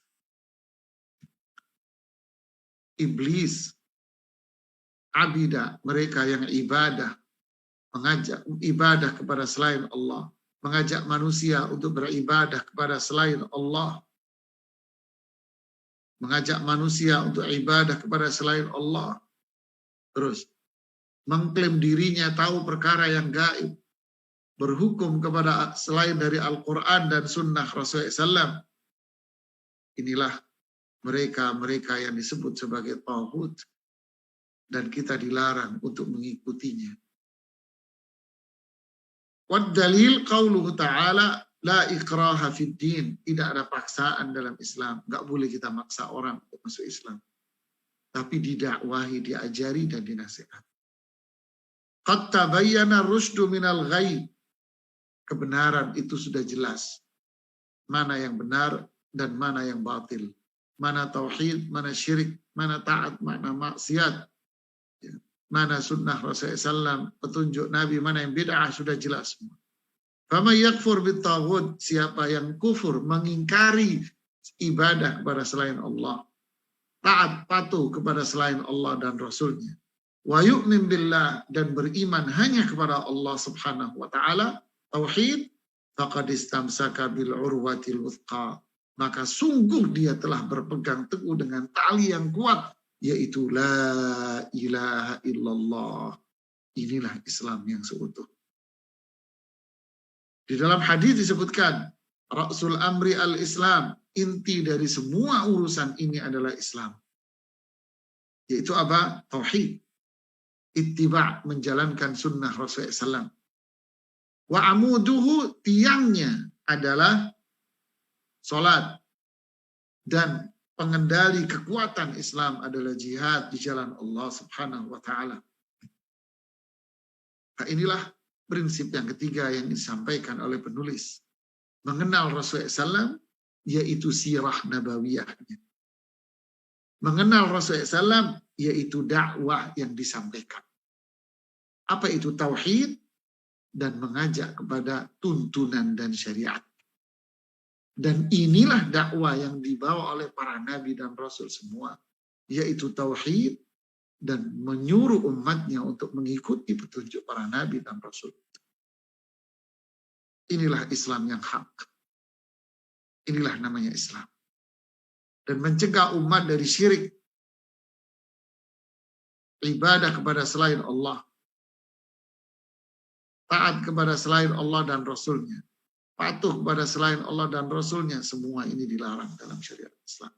Iblis, abida, mereka yang ibadah, mengajak ibadah kepada selain Allah, mengajak manusia untuk beribadah kepada selain Allah, mengajak manusia untuk ibadah kepada selain Allah, terus mengklaim dirinya tahu perkara yang gaib, berhukum kepada selain dari Al-Quran dan Sunnah Rasulullah SAW. Inilah mereka yang disebut sebagai Taghut, dan kita dilarang untuk mengikutinya. Wad dalil qauluhu ta'ala la ikraha fid din. Tidak ada paksaan dalam Islam. Enggak boleh kita maksa orang untuk masuk Islam. Tapi didakwahi, diajari dan dinasihati. Qad tabayyana rusydu minal ghayy. Kebenaran itu sudah jelas. Mana yang benar dan mana yang batil. Mana tauhid, mana syirik, mana taat, mana maksiat. Mana sunnah Rasulullah SAW, petunjuk Nabi, mana yang bid'ah, sudah jelas semua. Fama yakfur bitaghut, siapa yang kufur, mengingkari ibadah kepada selain Allah, taat patuh kepada selain Allah dan Rasulnya, wa yu'min billah, dan beriman hanya kepada Allah Subhanahu wa ta'ala, tauhid, faqad istamsaka bil urwatil wuthqa, maka sungguh dia telah berpegang teguh dengan tali yang kuat, yaitu la ilaha illallah. Inilah Islam yang seutuh. Di dalam hadis disebutkan Ra'sul amri al-Islam, inti dari semua urusan ini adalah Islam. Yaitu apa? Tauhid. Ittiba', menjalankan sunnah Rasulullah SAW. Wa amuduhu, tiangnya adalah salat. Dan pengendali kekuatan Islam adalah jihad di jalan Allah Subhanahu wa taala. Nah, inilah prinsip yang ketiga yang disampaikan oleh penulis. Mengenal Rasulullah SAW, yaitu sirah nabawiyahnya. Mengenal Rasulullah SAW, yaitu dakwah yang disampaikan. Apa itu tauhid? Dan mengajak kepada tuntunan dan syariat. Dan inilah dakwah yang dibawa oleh para nabi dan rasul semua, yaitu tauhid dan menyuruh umatnya untuk mengikuti petunjuk para nabi dan rasul. Inilah Islam yang hak. Inilah namanya Islam. Dan mencegah umat dari syirik, ibadah kepada selain Allah, taat kepada selain Allah dan Rasulnya, patuh kepada selain Allah dan Rasulnya, semua ini dilarang dalam syariat Islam.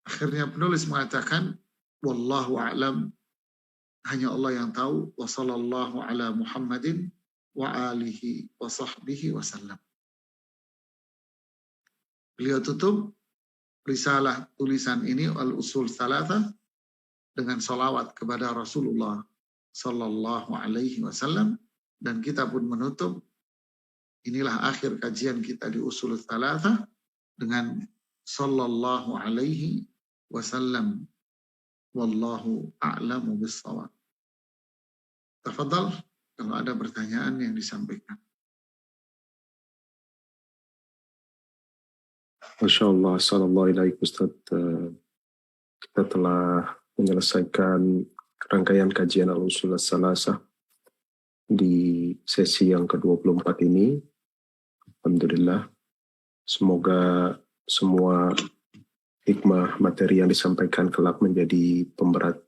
Akhirnya penulis mengatakan, wallahu a'lam, hanya Allah yang tahu, wa sallallahu ala Muhammadin wa alihi wa sahbihi wa sallam. Beliau tutup risalah tulisan ini, Al-Usul Tsalatsa, dengan salawat kepada Rasulullah sallallahu alaihi wasallam, dan kita pun menutup, inilah akhir kajian kita di Usul Tsalatsa dengan sallallahu alaihi wasallam, wallahu a'lamu bis-shawab. Tafadhal kalau ada pertanyaan yang disampaikan.
Masya Allah, sallallahu alaihi Ustaz. Kita telah menyelesaikan rangkaian kajian Al-Usul Tsalatsa di sesi yang ke-24 ini. Alhamdulillah. Semoga semua hikmah materi yang disampaikan kelak menjadi pemberat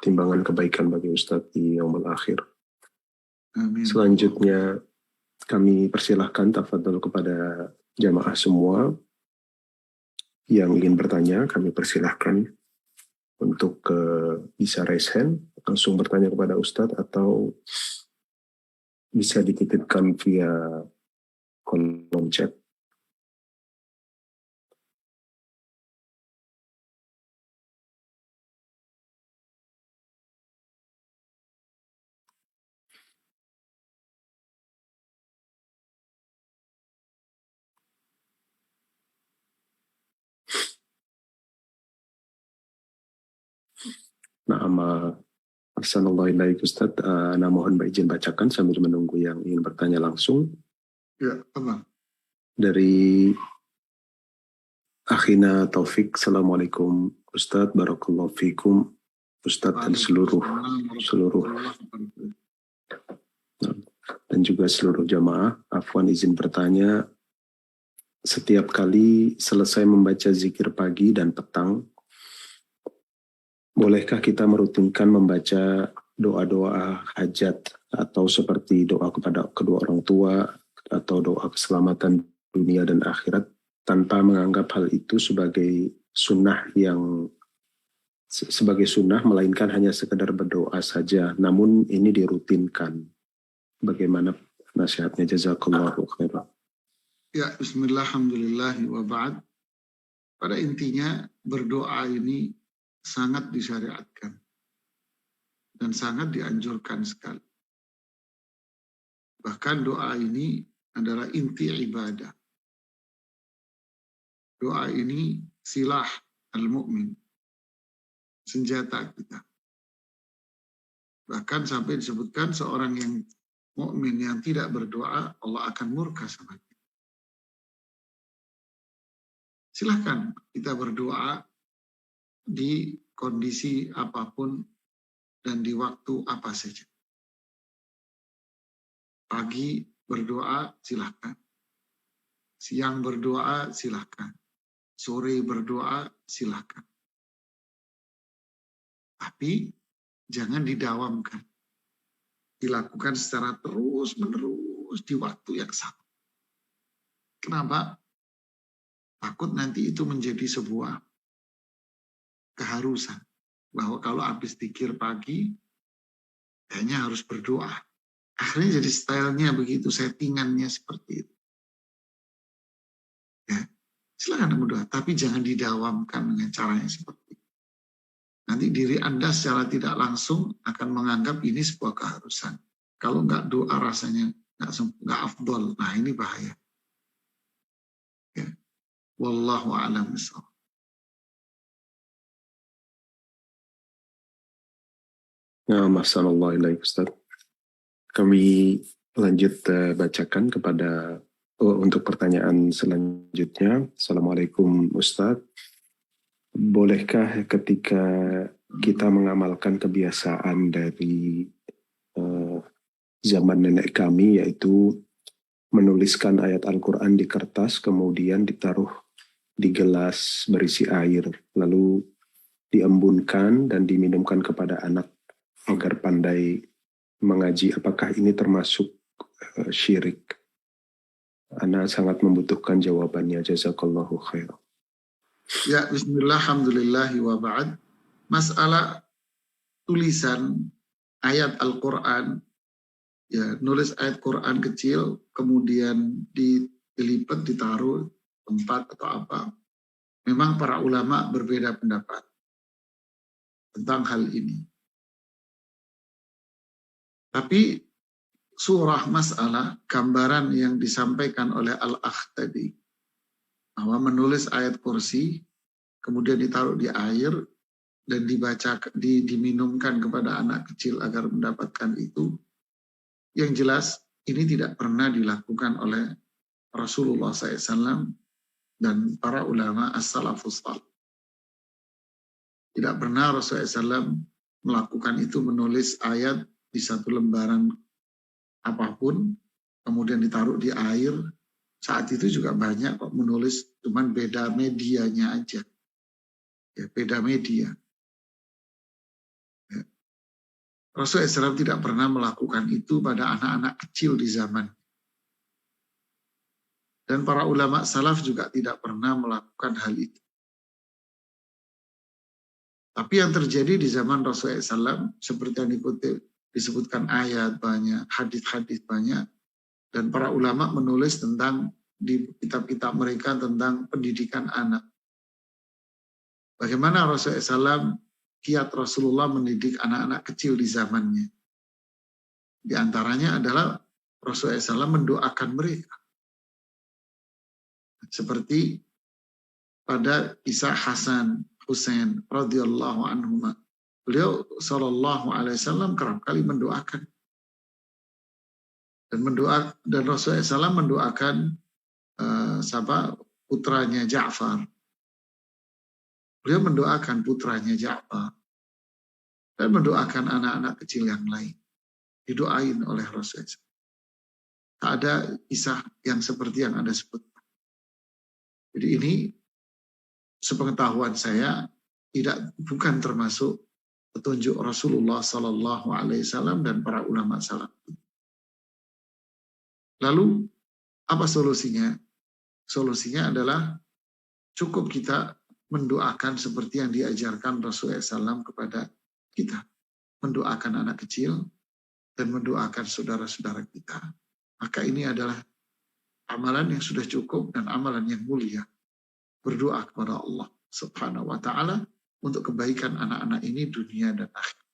timbangan kebaikan bagi Ustaz di yaumul akhir.
Amin.
Selanjutnya kami persilahkan tafadhol kepada jamaah semua yang ingin bertanya, kami persilahkan untuk bisa raise hand, langsung bertanya kepada Ustadz, atau bisa dititipkan via kolom chat. Nah, Assalamualaikum Ustaz. Mohon izin bacakan sambil menunggu yang ingin bertanya langsung.
Ya, apa?
Dari Akhina Taufik, Assalamualaikum Ustaz, Barakallahu Fikum Ustaz dan seluruh dan juga seluruh jamaah. Afwan izin bertanya, setiap kali selesai membaca zikir pagi dan petang, bolehkah kita merutinkan membaca doa-doa hajat atau seperti doa kepada kedua orang tua atau doa keselamatan dunia dan akhirat tanpa menganggap hal itu sebagai sunnah melainkan hanya sekedar berdoa saja, namun ini dirutinkan? Bagaimana nasihatnya? Jazakallahu khairan.
Ya, bismillah, alhamdulillah, wa ba'd. Pada intinya berdoa ini sangat disyariatkan dan sangat dianjurkan sekali. Bahkan doa ini adalah inti ibadah. Doa ini silah al-mu'min, senjata kita. Bahkan sampai disebutkan seorang yang mukmin yang tidak berdoa, Allah akan murka sama dia. Silahkan kita berdoa di kondisi apapun dan di waktu apa saja. Pagi berdoa silahkan, siang berdoa silahkan, sore berdoa silahkan. Tapi jangan didawamkan, dilakukan secara terus-menerus di waktu yang sama. Kenapa? Takut nanti itu menjadi sebuah keharusan, bahwa kalau habis zikir pagi kayaknya harus berdoa. Akhirnya jadi stylenya begitu, settingannya seperti itu. Ya, silakan berdoa, tapi jangan didawamkan dengan cara yang seperti itu. Nanti diri Anda secara tidak langsung akan menganggap ini sebuah keharusan. Kalau nggak doa rasanya nggak afdol. Nah ini bahaya. Ya. Wallahu a'lam bishawab.
Ya, Masya Ustaz. Kami lanjut bacakan untuk pertanyaan selanjutnya. Assalamualaikum Ustaz. Bolehkah ketika kita mengamalkan kebiasaan dari zaman nenek kami, yaitu menuliskan ayat Al-Quran di kertas, kemudian ditaruh di gelas berisi air, lalu diembunkan dan diminumkan kepada anak agar pandai mengaji? Apakah ini termasuk syirik? Ana sangat membutuhkan jawabannya. Jazakallahu khair.
Ya, bismillah, alhamdulillahi wa ba'd. Masalah tulisan ayat Al-Quran, ya, nulis ayat Quran kecil, kemudian dilipat, ditaruh tempat atau apa. Memang para ulama berbeda pendapat tentang hal ini. Tapi surah masalah, gambaran yang disampaikan oleh Al-Akh tadi, bahwa menulis ayat kursi, kemudian ditaruh di air, dan diminumkan kepada anak kecil agar mendapatkan itu, yang jelas ini tidak pernah dilakukan oleh Rasulullah SAW dan para ulama as-salafus salih. Tidak pernah Rasulullah SAW melakukan itu, menulis ayat di satu lembaran apapun, kemudian ditaruh di air. Saat itu juga banyak kok menulis, cuman beda medianya aja. Ya, beda media. Ya. Rasulullah SAW tidak pernah melakukan itu pada anak-anak kecil di zaman. Dan para ulama salaf juga tidak pernah melakukan hal itu. Tapi yang terjadi di zaman Rasulullah SAW, seperti yang disebutkan ayat banyak, hadis-hadis banyak, dan para ulama menulis tentang di kitab-kitab mereka tentang pendidikan anak. Bagaimana Rasulullah SAW, kiat Rasulullah mendidik anak-anak kecil di zamannya. Di antaranya adalah Rasulullah SAW mendoakan mereka. Seperti pada kisah Hasan Husain radhiyallahu anhuma. Beliau sallallahu alaihi wasallam kerap kali mendoakan. Dan Rasulullah SAW mendoakan putranya Ja'far. Beliau mendoakan putranya Ja'far dan mendoakan anak-anak kecil yang lain. Didoain oleh Rasulullah SAW. Tak ada kisah yang seperti yang Anda sebut. Jadi ini sepengetahuan saya bukan termasuk petunjuk Rasulullah Sallallahu Alaihi Wasallam dan para ulama salaf. Lalu apa solusinya? Solusinya adalah cukup kita mendoakan seperti yang diajarkan Rasulullah SAW kepada kita. Mendoakan anak kecil dan mendoakan saudara-saudara kita. Maka ini adalah amalan yang sudah cukup dan amalan yang mulia. Berdoa kepada Allah Subhanahu wa Ta'ala untuk kebaikan anak-anak ini dunia dan akhirat.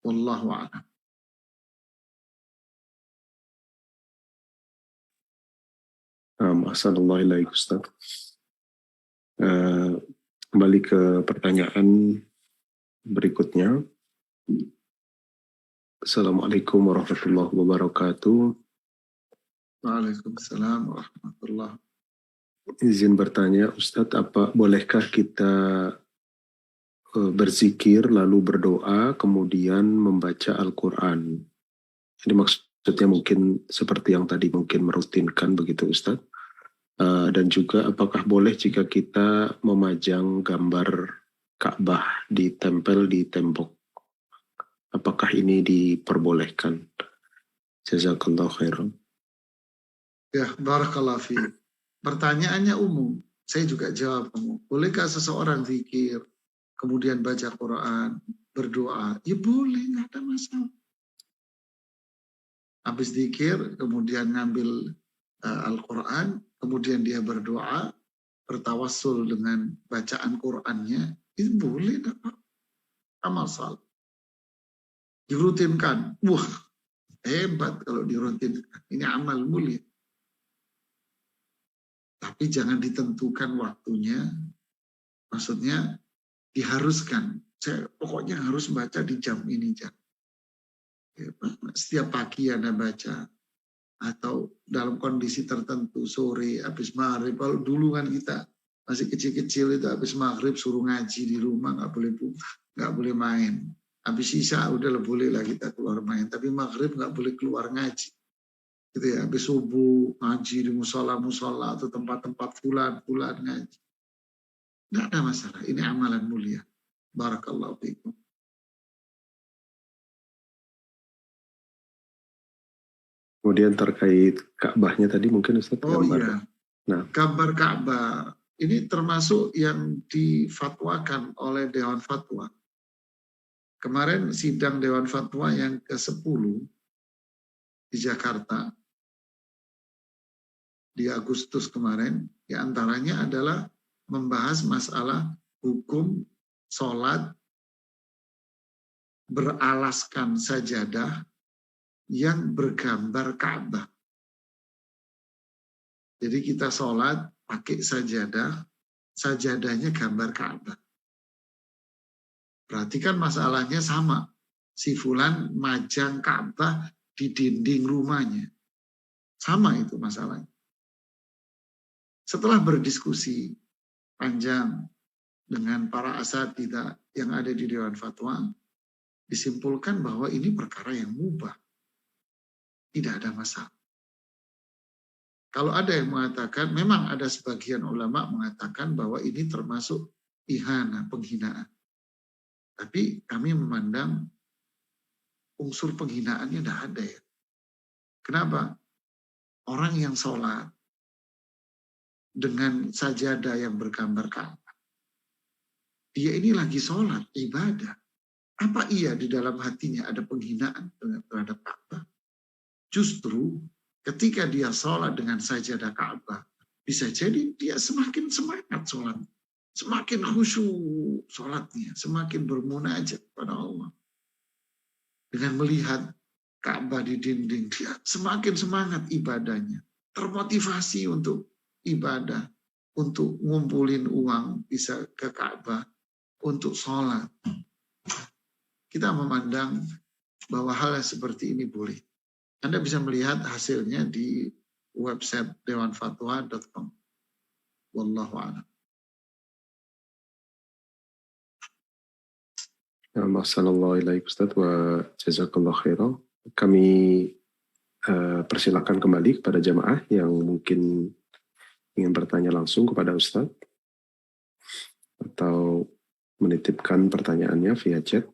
Wallahu a'lam.
Assalamualaikum Ustaz. Kembali ke pertanyaan berikutnya. Assalamualaikum warahmatullahi wabarakatuh.
Waalaikumsalam warahmatullahi wabarakatuh.
Izin bertanya, Ustadz, bolehkah kita berzikir lalu berdoa kemudian membaca Al-Quran? Jadi maksudnya mungkin seperti yang tadi, mungkin merutinkan begitu Ustadz. Dan juga apakah boleh jika kita memajang gambar Ka'bah ditempel di tembok? Apakah ini diperbolehkan? Jazakallahu khairan.
Ya, barakallahu fiik. Pertanyaannya umum, saya juga jawab umum. Bolehkah seseorang zikir, kemudian baca Quran, berdoa? Ya boleh, nggak ada masalah. Habis zikir, kemudian ngambil Al-Quran, kemudian dia berdoa, bertawassul dengan bacaan Qurannya, itu boleh dapat amal saleh. Dirutinkan, wah hebat kalau dirutinkan. Ini amal mulia. Tapi jangan ditentukan waktunya, maksudnya diharuskan. Saya pokoknya harus baca di jam ini, jam. Setiap pagi Anda baca, atau dalam kondisi tertentu sore habis maghrib. Kalau dulu kan kita masih kecil-kecil itu habis maghrib suruh ngaji di rumah, nggak boleh main. Habis isya udah boleh lah kita keluar main, tapi maghrib nggak boleh keluar ngaji. Gitu ya, habis subuh ngaji di musola atau tempat-tempat fulan ngaji. Nggak ada masalah, ini amalan mulia. Barakallahu fiikum.
Kemudian terkait Ka'bahnya tadi mungkin Ustaz gambar.
Iya. Nah, gambar Ka'bah ini termasuk yang difatwakan oleh Dewan Fatwa. Kemarin sidang Dewan Fatwa yang ke-10 di Jakarta di Agustus kemarin, diantaranya adalah membahas masalah hukum sholat beralaskan sajadah yang bergambar Ka'bah. Jadi kita sholat pakai sajadah, sajadahnya gambar Ka'bah. Berarti kan masalahnya sama. Si fulan majang Ka'bah di dinding rumahnya. Sama itu masalahnya. Setelah berdiskusi panjang dengan para asatidzah yang ada di Dewan Fatwa, disimpulkan bahwa ini perkara yang mubah. Tidak ada masalah. Kalau ada yang mengatakan, memang ada sebagian ulama mengatakan bahwa ini termasuk ihana, penghinaan. Tapi kami memandang unsur penghinaannya tidak ada ya. Kenapa? Orang yang sholat dengan sajadah yang bergambar Ka'bah, dia ini lagi sholat, ibadah. Apa iya di dalam hatinya ada penghinaan terhadap Ka'bah? Justru ketika dia sholat dengan sajadah Ka'bah, bisa jadi dia semakin semangat sholat, semakin khusyuk sholatnya, semakin bermunajat pada Allah. Dengan melihat Ka'bah di dinding, dia semakin semangat ibadahnya, termotivasi untuk ibadah, untuk ngumpulin uang bisa ke Ka'bah, untuk sholat. Kita memandang bahwa hal seperti ini boleh. Anda bisa melihat hasilnya di website dewanfatwa.com. Wallahu a'lam.
Assalamualaikum Ustaz wa jazakallah khairan. Kami persilakan kembali kepada jamaah yang mungkin ingin bertanya langsung kepada Ustaz atau menitipkan pertanyaannya via chat.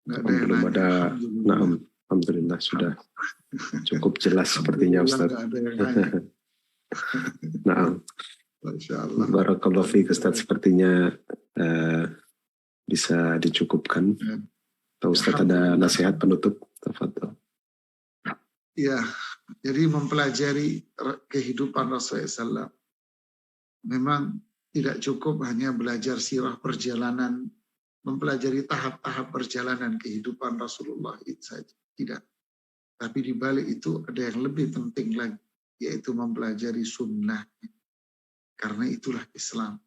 Belum ada. Nah, alhamdulillah sudah cukup jelas sepertinya Ustaz. Nah, barakallahu fiik Ustaz, sepertinya bisa dicukupkan. Atau Ustaz ada nasihat penutup? Tafadhol.
Ya, jadi mempelajari kehidupan Rasulullah SAW memang tidak cukup hanya belajar sirah perjalanan, mempelajari tahap-tahap perjalanan kehidupan Rasulullah itu saja. Tidak. Tapi di balik itu ada yang lebih penting lagi, yaitu mempelajari sunnahnya. Karena itulah Islam.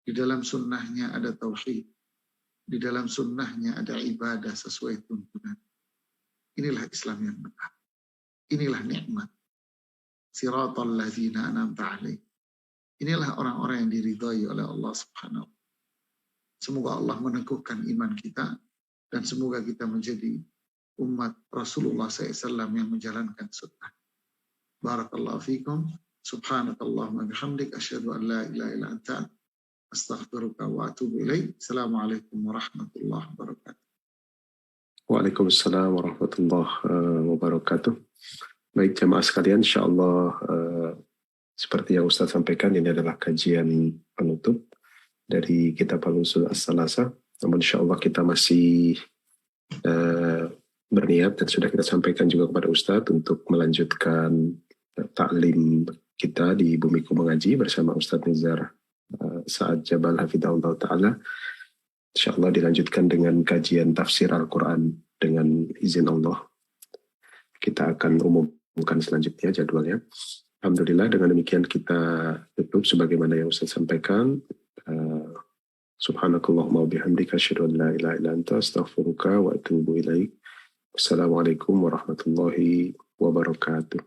Di dalam sunnahnya ada tauhid. Di dalam sunnahnya ada ibadah sesuai tuntunan. Inilah Islam yang benar. Inilah nikmat. Siratal ladzina an'amta alaihim. Inilah orang-orang yang diridhai oleh Allah Subhanahu. Semoga Allah meneguhkan iman kita dan semoga kita menjadi umat Rasulullah SAW yang menjalankan sunnah. Barakallahu fikum. Subhanakallahumma bihamdik asyhadu an la ilaha illa anta astaghfiruka wa atubu ilaik. Assalamualaikum warahmatullahi wabarakatuh.
Waalaikumsalam warahmatullahi wabarakatuh. Baik jamaah sekalian, insyaallah seperti yang Ustaz sampaikan, ini adalah kajian penutup dari kitab Al-Usul As-Salasa. Namun insyaallah kita masih berniat dan sudah kita sampaikan juga kepada Ustaz untuk melanjutkan taklim kita di Bumiku Mengaji bersama Ustaz Nizar Sa'ad Jabal Hafidhahullah Ta'ala. InsyaAllah dilanjutkan dengan kajian tafsir Al-Quran dengan izin Allah. Kita akan umumkan selanjutnya jadwalnya. Alhamdulillah, dengan demikian kita tutup sebagaimana yang Ustaz sampaikan. Subhanakallahumma wabihamdika asyhadu an la ilaha illa anta astaghfiruka wa atubu ilaik. Wassalamualaikum warahmatullahi wabarakatuh.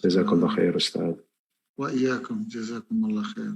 Jazakallah khair Ustaz.
Wa iyyakum, jazakumullah khair.